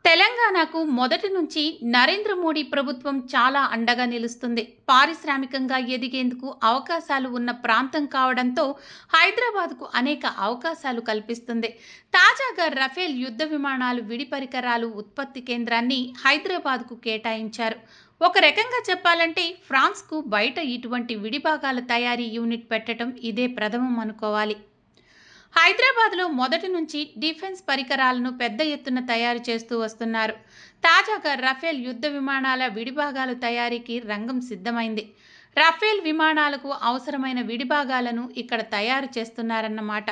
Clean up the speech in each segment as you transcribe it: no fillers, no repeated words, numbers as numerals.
తెలంగాణకు మొదటి నుంచి నరేంద్ర మోడీ ప్రభుత్వం చాలా అండగా నిలుస్తుంది. పారిశ్రామికంగా ఎదిగేందుకు అవకాశాలు ఉన్న ప్రాంతం కావడంతో హైదరాబాద్కు అనేక అవకాశాలు కల్పిస్తుంది. తాజాగా రఫేల్ యుద్ధ విమానాలు విడి పరికరాలు ఉత్పత్తి కేంద్రాన్ని హైదరాబాద్కు కేటాయించారు. ఒక రకంగా చెప్పాలంటే ఫ్రాన్స్కు బయట ఇటువంటి విడిభాగాల తయారీ యూనిట్ పెట్టడం ఇదే ప్రథమం అనుకోవాలి. హైదరాబాద్లో మొదటి నుంచి డిఫెన్స్ పరికరాలను పెద్ద ఎత్తున తయారు చేస్తూ వస్తున్నారు. తాజాగా రఫేల్ యుద్ధ విమానాల విడిభాగాలు తయారీకి రంగం సిద్ధమైంది. రఫేల్ విమానాలకు అవసరమైన విడిభాగాలను ఇక్కడ తయారు చేస్తున్నారన్నమాట.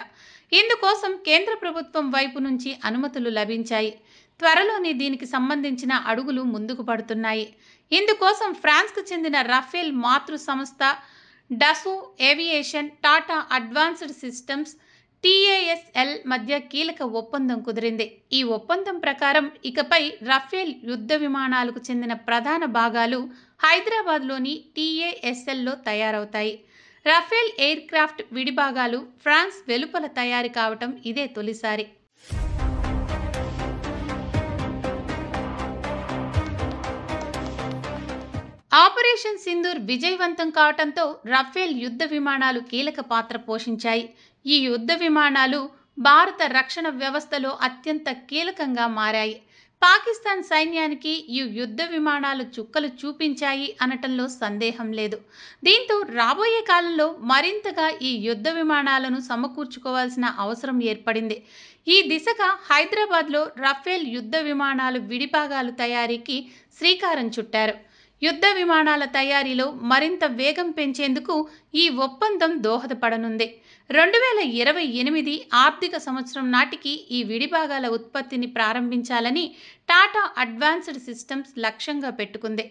ఇందుకోసం కేంద్ర ప్రభుత్వం వైపు నుంచి అనుమతులు లభించాయి. త్వరలోనే దీనికి సంబంధించిన అడుగులు ముందుకు పడుతున్నాయి. ఇందుకోసం ఫ్రాన్స్కు చెందిన రఫేల్ మాతృ సంస్థ Dassault aviation, Tata advanced systems, TASL మధ్య కీలక ఒప్పందం కుదిరింది. ఈ ఒప్పందం ప్రకారం ఇకపై రఫేల్ యుద్ధ విమానాలకు చెందిన ప్రధాన భాగాలు హైదరాబాద్లోని TASLలో తయారవుతాయి. రఫేల్ ఎయిర్ క్రాఫ్ట్ విడిభాగాలు ఫ్రాన్స్ వెలుపల తయారీ కావటం ఇదే తొలిసారి. ఆపరేషన్ సింధూర్ విజయవంతం కావడంతో రఫేల్ యుద్ధ విమానాలు కీలక పాత్ర పోషించాయి. ఈ యుద్ధ విమానాలు భారత రక్షణ వ్యవస్థలో అత్యంత కీలకంగా మారాయి. పాకిస్తాన్ సైన్యానికి ఈ యుద్ధ విమానాలు చుక్కలు చూపించాయి అనటంలో సందేహం లేదు. దీంతో రాబోయే కాలంలో మరింతగా ఈ యుద్ధ విమానాలను సమకూర్చుకోవాల్సిన అవసరం ఏర్పడింది. ఈ దిశగా హైదరాబాద్లో రఫేల్ యుద్ధ విమానాలు విడిభాగాలు తయారీకి శ్రీకారం చుట్టారు. యుద్ధ విమానాల తయారీలో మరింత వేగం పెంచేందుకు ఈ ఒప్పందం దోహదపడనుంది. 2028 ఆర్థిక సంవత్సరం నాటికి ఈ విడిభాగాల ఉత్పత్తిని ప్రారంభించాలని టాటా అడ్వాన్స్డ్ సిస్టమ్స్ లక్ష్యంగా పెట్టుకుంది.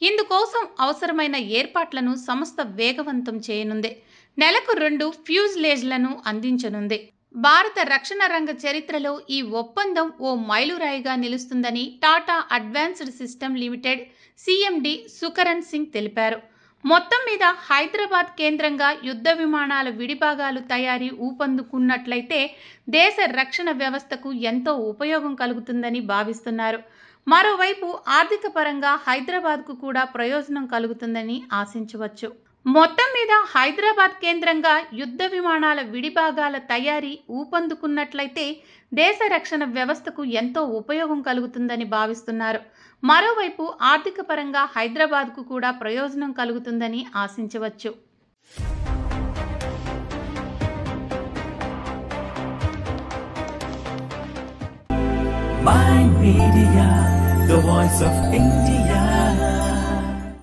ఇందుకోసం అవసరమైన ఏర్పాట్లను సంస్థ వేగవంతం చేయనుంది. నెలకు 2 ఫ్యూజ్లేజ్లను అందించనుంది. భారత రక్షణ రంగ చరిత్రలో ఈ ఒప్పందం ఓ మైలురాయిగా నిలుస్తుందని Tata advanced system limited CMD Sukaran Singh తెలిపారు. మొత్తం మీద హైదరాబాద్ కేంద్రంగా యుద్ధ విమానాల విడిభాగాలు తయారీ ఊపందుకున్నట్లయితే దేశ రక్షణ వ్యవస్థకు ఎంతో ఉపయోగం కలుగుతుందని భావిస్తున్నారు. మరోవైపు ఆర్థిక పరంగా హైదరాబాద్కు కూడా ప్రయోజనం కలుగుతుందని ఆశించవచ్చు. మొత్తం మీద హైదరాబాద్ కేంద్రంగా యుద్ధ విమానాల విడిభాగాల తయారీ ఊపందుకున్నట్లయితే దేశ రక్షణ వ్యవస్థకు ఎంతో ఉపయోగం కలుగుతుందని భావిస్తున్నారు. మరోవైపు ఆర్థిక పరంగా హైదరాబాద్కు కూడా ప్రయోజనం కలుగుతుందని ఆశించవచ్చు. Mind Media, the voice of India.